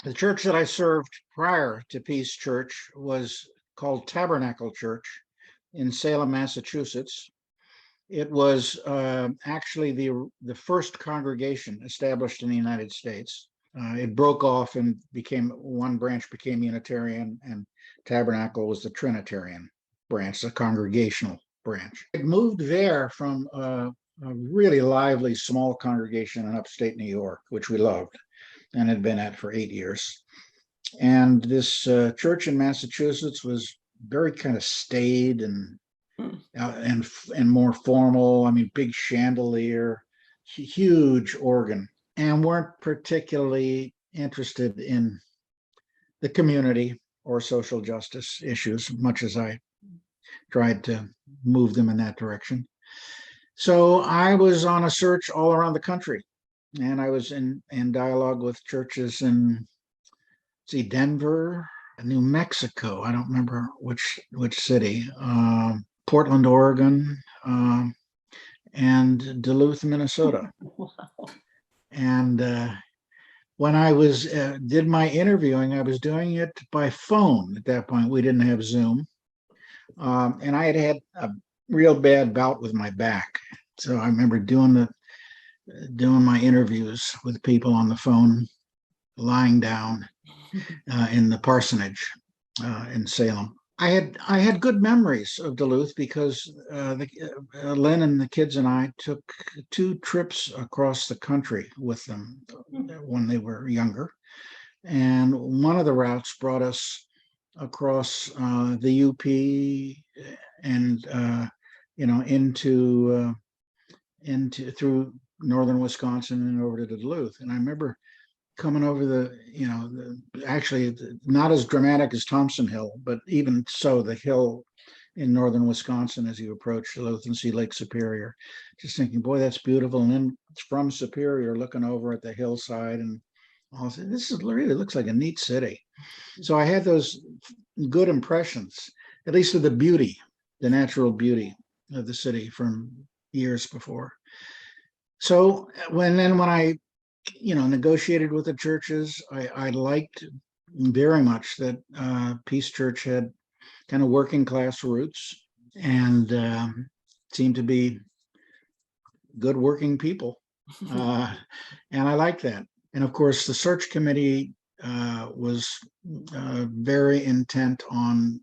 The church that I served prior to Peace Church was called Tabernacle Church in Salem, Massachusetts. It was actually the first congregation established in the United States. It broke off and became one branch became Unitarian, and Tabernacle was the Trinitarian branch, the congregational branch. It moved there from a really lively small congregation in upstate New York, which we loved and had been at for 8 years. And this church in Massachusetts was very kind of staid and more formal. I mean, big chandelier, huge organ, and weren't particularly interested in the community or social justice issues, much as I tried to move them in that direction. So I was on a search all around the country, and I was in dialogue with churches in, see, Denver, New Mexico. I don't remember which city. Portland, Oregon, and Duluth, Minnesota. And when I was did my interviewing, I was doing it by phone at that point. We didn't have Zoom, and I had a real bad bout with my back. So I remember doing my interviews with people on the phone, lying down in the parsonage in Salem. I had good memories of Duluth because Lynn and the kids and I took 2 trips across the country with them when they were younger, and one of the routes brought us across the UP and into through northern Wisconsin and over to Duluth. And I remember coming over actually not as dramatic as Thompson Hill, but even so, the hill in northern Wisconsin as you approach Duluth and see Lake Superior, just thinking, boy, that's beautiful. And then from Superior, looking over at the hillside, and all, this is really looks like a neat city. So I had those good impressions, at least of the beauty, the natural beauty of the city from years before. So when I negotiated with the churches, I liked very much that Peace Church had kind of working class roots and seemed to be good working people. And I like that. And of course, the search committee was very intent on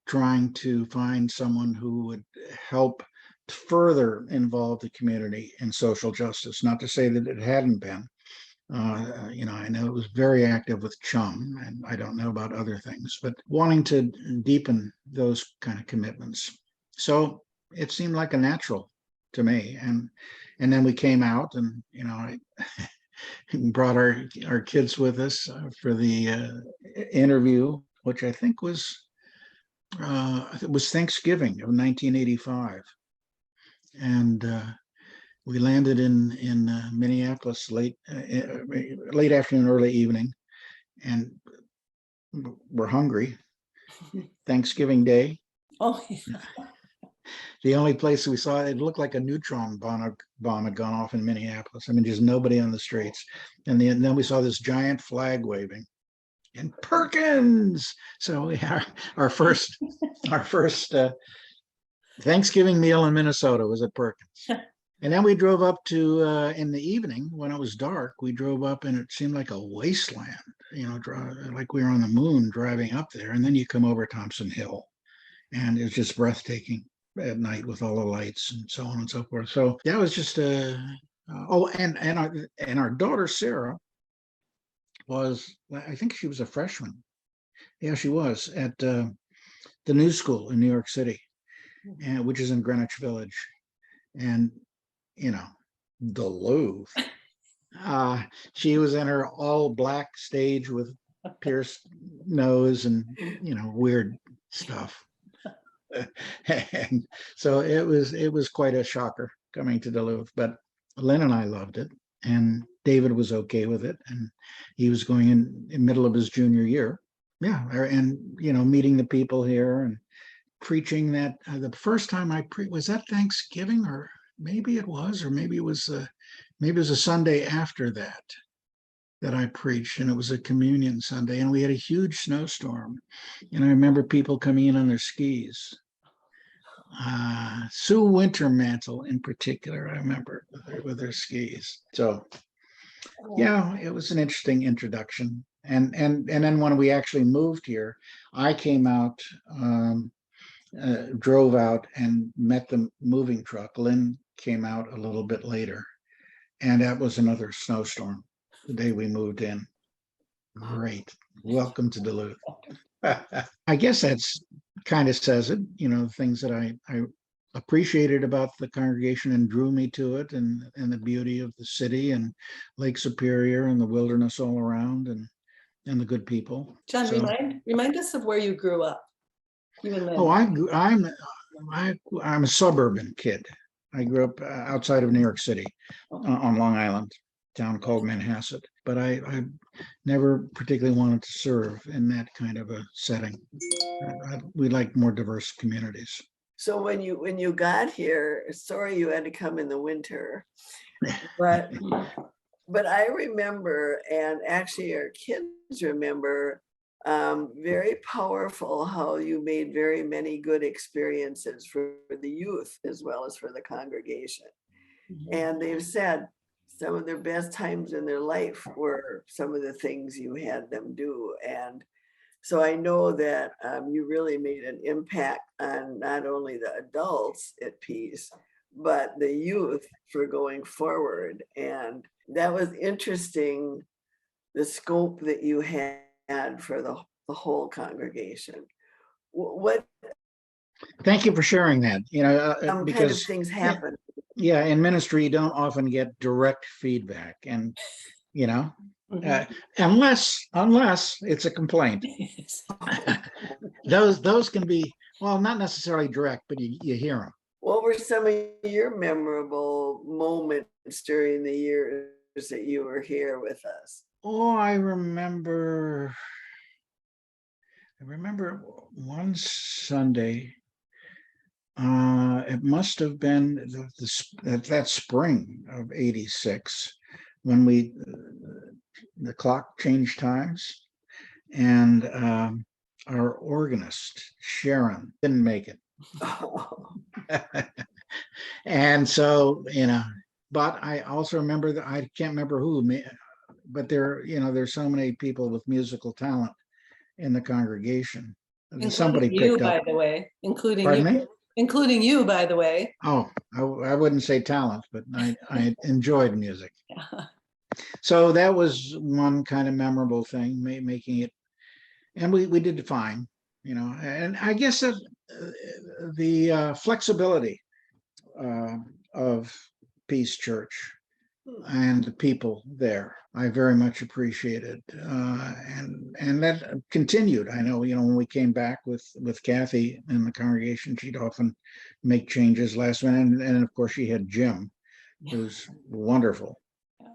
trying to find someone who would help further involve the community in social justice. Not to say that it hadn't been. I know it was very active with Chum, and I don't know about other things, but wanting to deepen those kind of commitments. So it seemed like a natural to me. And then we came out, and I brought our kids with us for the interview, which I think was it was Thanksgiving of 1985, and we landed in Minneapolis late afternoon, early evening, and we're hungry. Thanksgiving Day. Oh, The only place we saw it looked like a neutron bomb had gone off in Minneapolis. I mean, just nobody on the streets, and then we saw this giant flag waving. And Perkins. So we had our first Thanksgiving meal in Minnesota was at Perkins. And then we drove up to in the evening when it was dark. We drove up and it seemed like a wasteland, like we were on the moon driving up there. And then you come over Thompson Hill, and it's just breathtaking at night with all the lights and so on and so forth. So that was just and our daughter Sarah was, I think she was a freshman. Yeah, she was at the New School in New York City, and which is in Greenwich Village, and Duluth. She was in her all black stage with pierced nose and weird stuff. And so it was quite a shocker coming to Duluth, but Lynn and I loved it, and David was okay with it, and he was going in the middle of his junior year. Yeah, and meeting the people here and preaching that the first time I was that Thanksgiving, or maybe it was a Sunday after that. that I preached, and it was a communion Sunday, and we had a huge snowstorm. And I remember people coming in on their skis. Sue Wintermantle in particular, I remember with her skis. So yeah, it was an interesting introduction. And then when we actually moved here, I came out, drove out and met the moving truck. Lynn came out a little bit later, and that was another snowstorm the day we moved in. Great. Welcome to Duluth. I guess that's kind of says it, things that I appreciated about the congregation and drew me to it, and the beauty of the city and Lake Superior and the wilderness all around, and the good people. John, So, remind us of where you grew up. You and Lynn. oh, I'm a suburban kid. I grew up outside of New York City, on Long Island, a town called Manhasset. But I never particularly wanted to serve in that kind of a setting. We like more diverse communities. So when you got here, sorry you had to come in the winter, but I remember, and actually our kids remember, very powerful how you made very many good experiences for the youth as well as for the congregation. And they've said some of their best times in their life were some of the things you had them do. And so I know that you really made an impact on not only the adults at Peace, but the youth for going forward. And that was interesting, the scope that you had for the whole congregation. What Thank you for sharing that. kind Because of things happen? yeah, in ministry, you don't often get direct feedback, and unless it's a complaint. Those can be, well, not necessarily direct, but you hear them. What were some of your memorable moments during the years that you were here with us? Oh, I remember one Sunday. It must have been that spring of '86 when the clock changed times, and our organist Sharon didn't make it. And so, but I also remember that I can't remember who, but there's so many people with musical talent in the congregation. Somebody picked up. By the way, including Pardon you. me? Including you, by the way. Oh, I wouldn't say talent, but I enjoyed music. So that was one kind of memorable thing, making it, and we did fine, and I guess that the flexibility of Peace Church and the people there, I very much appreciated, and that continued. I know, when we came back with Kathy in the congregation, she'd often make changes last minute, and of course she had Jim, who's wonderful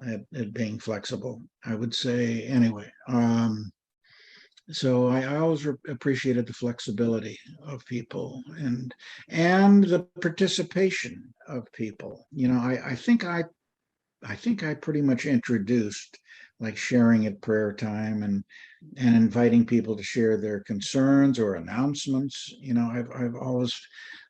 at being flexible, I would say. Anyway, so I always appreciated the flexibility of people and the participation of people. I think I pretty much introduced, like, sharing at prayer time and inviting people to share their concerns or announcements. I've always,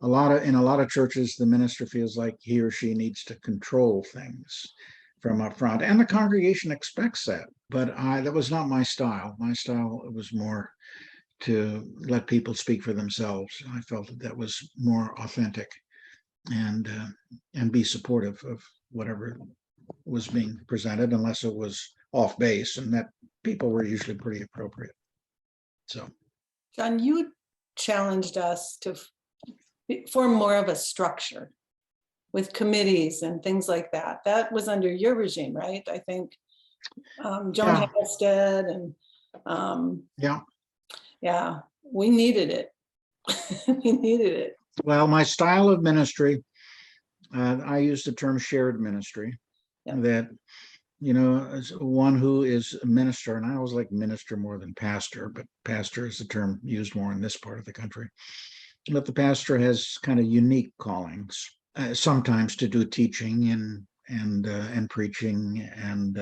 in a lot of churches, the minister feels like he or she needs to control things from up front, and the congregation expects that. But that was not my style. My style was more to let people speak for themselves. I felt that was more authentic, and be supportive of whatever was being presented, unless it was off base, and that people were usually pretty appropriate. So, John, you challenged us to form more of a structure with committees and things like that. That was under your regime, right? I think Joan Halstead and yeah, we needed it. We needed it. Well, my style of ministry, I use the term shared ministry. Yeah. That, as one who is a minister, and I always like minister more than pastor, but pastor is the term used more in this part of the country. But the pastor has kind of unique callings, sometimes to do teaching and preaching and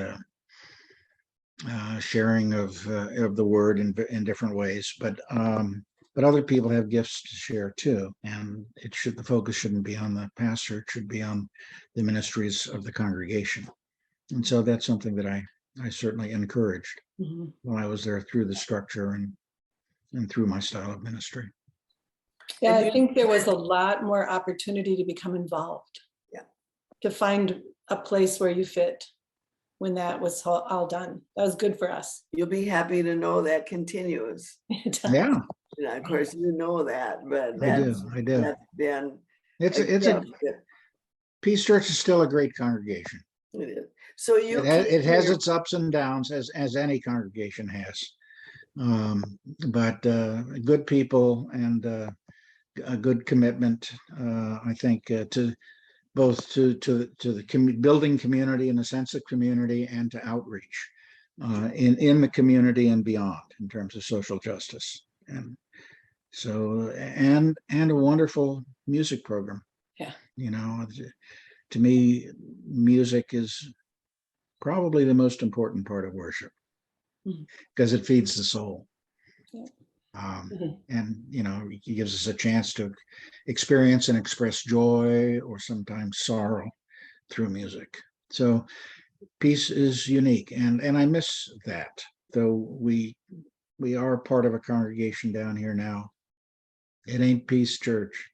sharing of the word in different ways, but other people have gifts to share too, and the focus shouldn't be on the pastor; it should be on the ministries of the congregation. And so that's something that I certainly encouraged Mhm. when I was there through the structure and through my style of ministry. Yeah, And I think there was a lot more opportunity to become involved. Yeah. To find a place where you fit when that was all done. That was good for us. You'll be happy to know that continues. Yeah, You know, of course, you know that, but I do. that's been It's a a gift that Peace Church is still a great congregation. it is. So you came It has here, its ups and downs as any congregation has, but good people and a good commitment. I think to both to the building community and a sense of community and to outreach in the community and beyond in terms of social justice. And so and a wonderful music program. Yeah. You know, to me, music is probably the most important part of worship Mhm. because it feeds the soul. Yeah. Mhm. And you know, it gives us a chance to experience and express joy or sometimes sorrow through music. So peace is unique, and I miss that. Though we are part of a congregation down here now. It ain't Peace Church.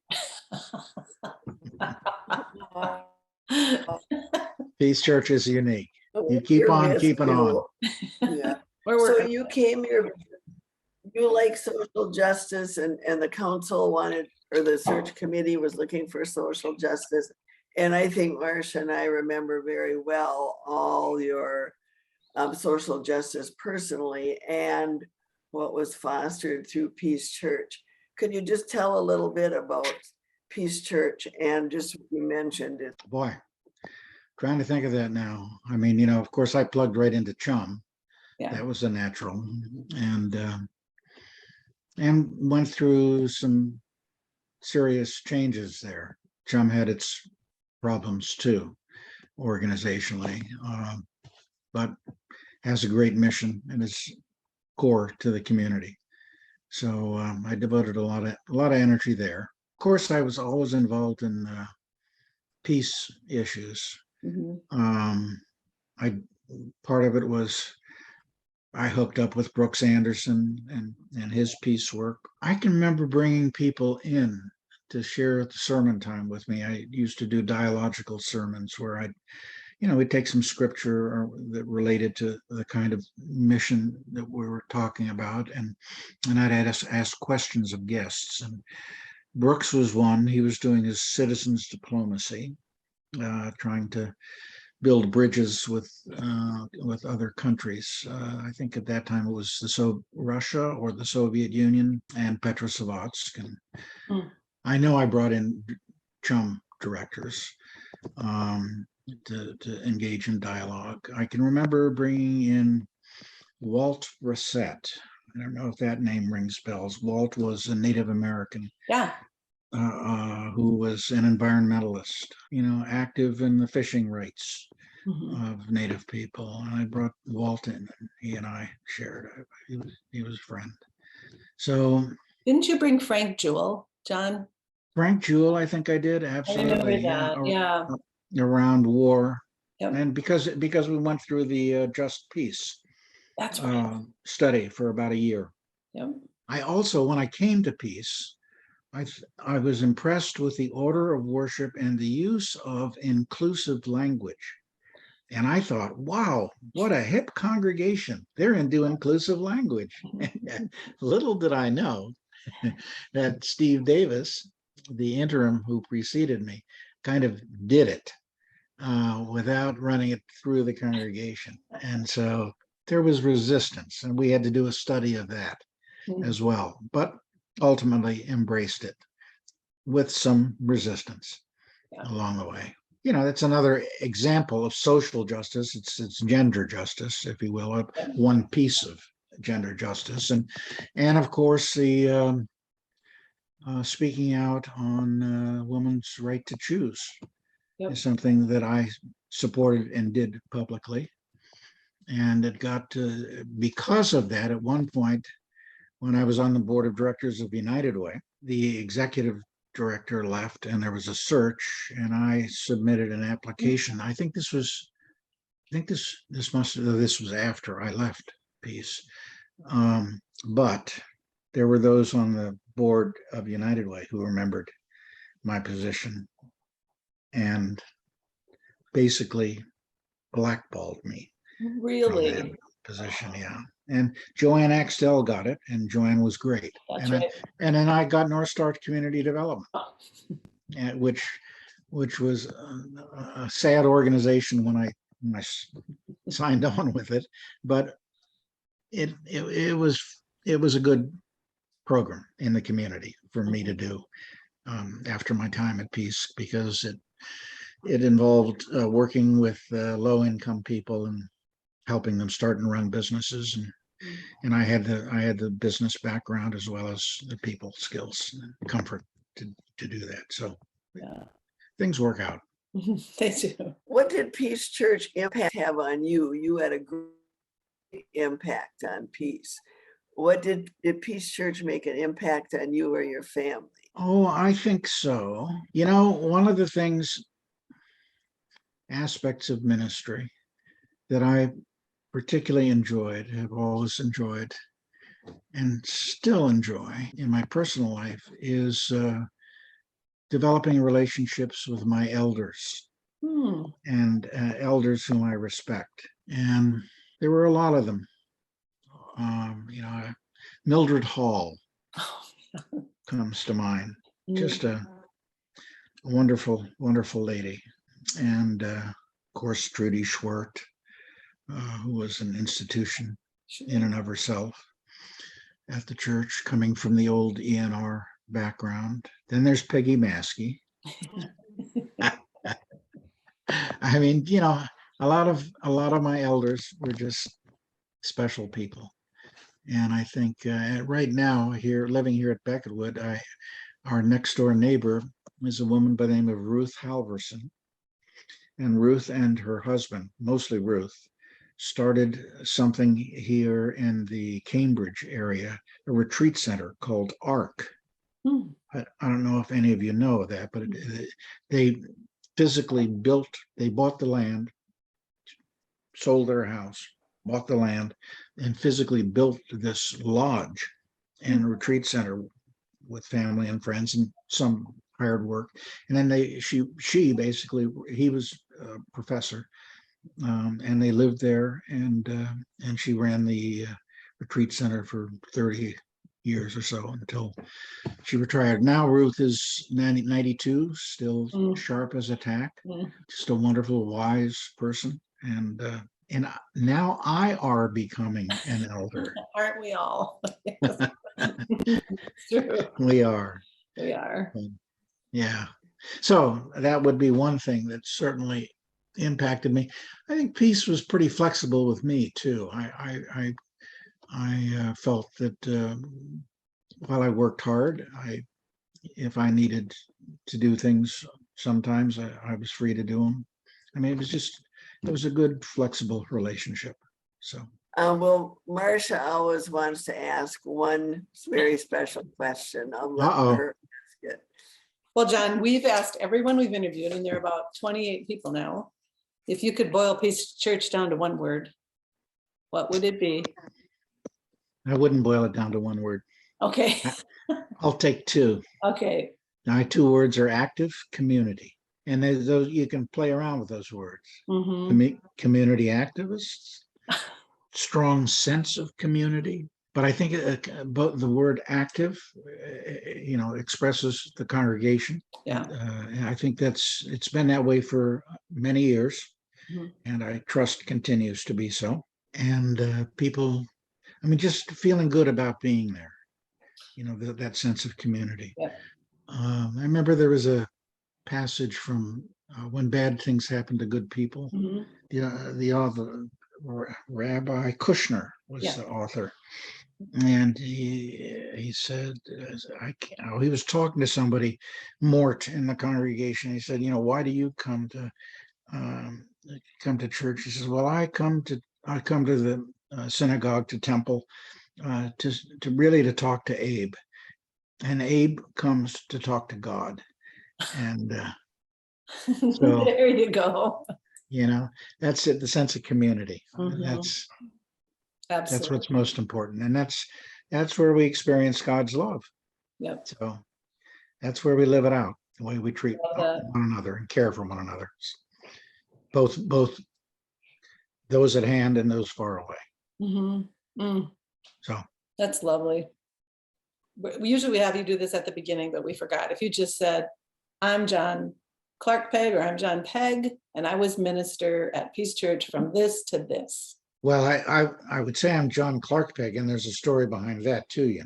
Peace Church is unique. You keep we're on with keeping on. you. Yeah. We're So working. you came here, you like social justice and the council wanted, or the search committee was looking for social justice. And I think Marcia and I remember very well all your social justice personally and what was fostered through Peace Church. Could you just tell a little bit about Peace Church and just what you mentioned it? Boy, trying to think of that now. I mean, you know, of course, I plugged right into Chum. Yeah. That was a natural, and went through some serious changes there. Chum had its problems too, organizationally, but has a great mission and is core to the community. So I devoted a lot of energy there. Of course, I was always involved in peace issues. Mhm. I part of it was I hooked up with Brooks Anderson and his peace work. I can remember bringing people in to share the sermon time with me. I used to do dialogical sermons where we'd take some scripture that related to the kind of mission that we were talking about, and I'd ask questions of guests. And Brooks was one. He was doing his citizens diplomacy, trying to build bridges with other countries. I think at that time it was Russia or the Soviet Union and Petrozavodsk. And I know I brought in Chum directors to engage in dialogue. I can remember bringing in Walt Brissett. I don't know if that name rings bells. Walt was a Native American. Yeah. Who was an environmentalist, active in the fishing rights of Native people. And I brought Walt in, and he and I shared. He was a friend. So didn't you bring Frank Jewell, John? Frank Jewell, I think I did, absolutely. I remember that. Yeah. Around war, yep. And because we went through the Just Peace That's right. Study for about a year. Yep. I also, when I came to Peace, I was impressed with the order of worship and the use of inclusive language. And I thought, wow, what a hip congregation. They're into inclusive language. Little did I know that Steve Davis, the interim who preceded me, kind of did it without running it through the congregation. And so there was resistance, and we had to do a study of that as well. But ultimately embraced it with some resistance along the way. That's another example of social justice. It's gender justice, if you will, one piece of gender justice, and of course the speaking out on women's right to choose is something that I supported and did publicly. And it got to, because of that, at one point, when I was on the board of directors of United Way, the executive director left and there was a search and I submitted an application. I think this was, this was after I left Peace. But there were those on the board of United Way who remembered my position and basically blackballed me from that Really? position. Yeah. And Joanne Axtell got it, and Joanne was great. That's And right. and then I got North Star Community Development, Oh, which was a sad organization when I signed on with it, but it was a good program in the community for me to do after my time at Peace, because it involved working with low income people and helping them start and run businesses, and I had the business background as well as the people skills and comfort to do that. So yeah. things work out. They do. What did Peace Church impact have on you? You had a great impact on Peace. What did Peace Church make an impact on you or your family? Oh, I think so. One of the aspects of ministry that I particularly have always enjoyed, and still enjoy in my personal life, is developing relationships with my elders and elders whom I respect. And there were a lot of them. Mildred Hall comes to mind. Just a wonderful, wonderful lady. And of course, Trudy Schwert, who was an institution in and of herself at the church, coming from the old ENR background. Then there's Peggy Maskey. I mean, a lot of my elders were just special people. And I think right now, living here at Beckettwood, our next door neighbor is a woman by the name of Ruth Halverson. And Ruth and her husband, mostly Ruth, started something here in the Cambridge area, a retreat center called ARC. I don't know if any of you know that, but they physically they bought the land, sold their house, bought the land, and physically built this lodge and retreat center with family and friends and some hired work. And then she basically, he was a professor, and they lived there, and she ran the retreat center for 30 years or so until she retired. Now Ruth is 92, still sharp as a tack, just a wonderful, wise person. And now I are becoming an elder. Aren't we all? True. We are. We are. Yeah. So that would be one thing that certainly impacted me. I think Peace was pretty flexible with me too. I felt that while I worked hard, if I needed to do things, sometimes I was free to do them. I mean, it was a good, flexible relationship. So. Well, Marcia always wants to ask one very special question. I'll let her ask it. Well, John, we've asked everyone we've interviewed, and there are about 28 people now, if you could boil Peace Church down to one word, what would it be? I wouldn't boil it down to one word. Okay. I'll take two. Okay. My two words are active, community. And those, you can play around with those words. Community activists, strong sense of community. But I think both the word active, expresses the congregation. Yeah. And I think it's been that way for many years, and I trust continues to be so. And people, just feeling good about being there. That sense of community. Yeah. I remember there was a passage from When Bad Things Happen to Good People. The author, Rabbi Kushner, was the author. And he said, he was talking to somebody, Mort, in the congregation. He said, why do you come to church? He says, well, I come I come to the synagogue, to temple, to really to talk to Abe, and Abe comes to talk to God, and so There you go. that's it. The sense of community. Mhm. That's Absolutely. what's most important, and that's where we experience God's love. Yep. So that's where we live it out, the way we treat Love that. one another and care for one another, both those at hand and those far away. Mhm. Mm, So that's lovely. Usually we have you do this at the beginning, but we forgot. If you just said, I'm John Clark Pegg, or I'm John Pegg, and I was minister at Peace Church from this to this. well, I would say I'm John Clark Pegg, and there's a story behind that too.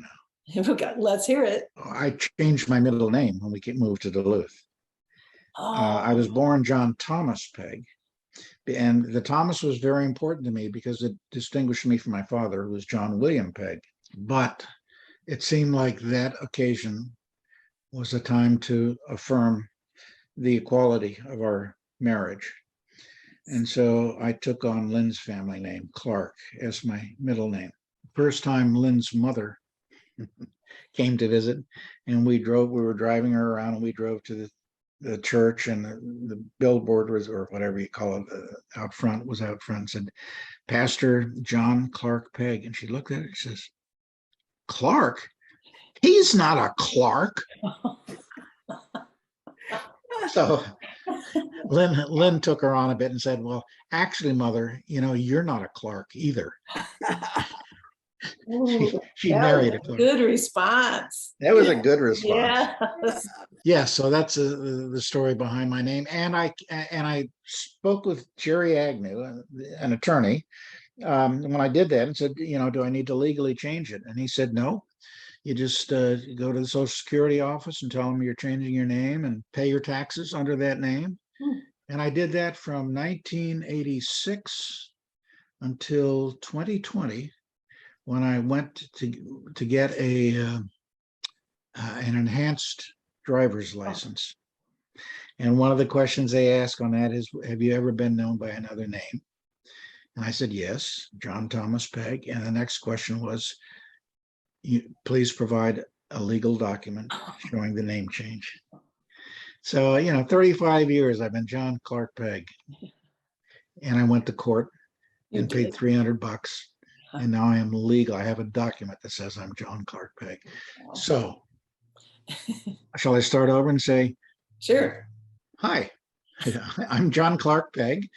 Let's hear it. I changed my middle name when we moved to Duluth. I was Oh, born John Thomas Pegg, and the Thomas was very important to me because it distinguished me from my father, who was John William Pegg. But it seemed like that occasion was a time to affirm the equality of our marriage. And so I took on Lynn's family name, Clark, as my middle name. First time Lynn's mother came to visit, and we were driving her around, and we drove to the church, and the billboard was, or whatever you call it, out front, said, Pastor John Clark Pegg. And she looked at it and says, Clark? He's not a Clark. So Lynn took her on a bit and said, well, actually, Mother, you're not a Clark either. She married a Clark. Good response. That was a good response. Yes. Yeah, so that's the story behind my name. And I spoke with Jerry Agnew, an attorney, when I did that, and said, do I need to legally change it? And he said, no. You just go to the Social Security office and tell them you're changing your name and pay your taxes under that name. And I did that from 1986 until 2020, when I went to get an enhanced driver's license. And one of the questions they ask on that is, have you ever been known by another name? And I said, yes, John Thomas Pegg. And the next question was, please provide a legal document showing the name change. So, 35 years I've been John Clark Pegg. And I went to court and paid $300. And now I am legal. I have a document that says I'm John Clark Pegg. Wow. So shall I start over and say, sure. Hi, I'm John Clark Pegg,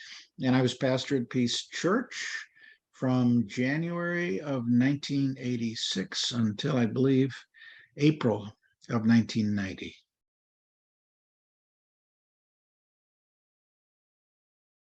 and I was pastor at Peace Church from January of 1986 until, I believe, April of 1990.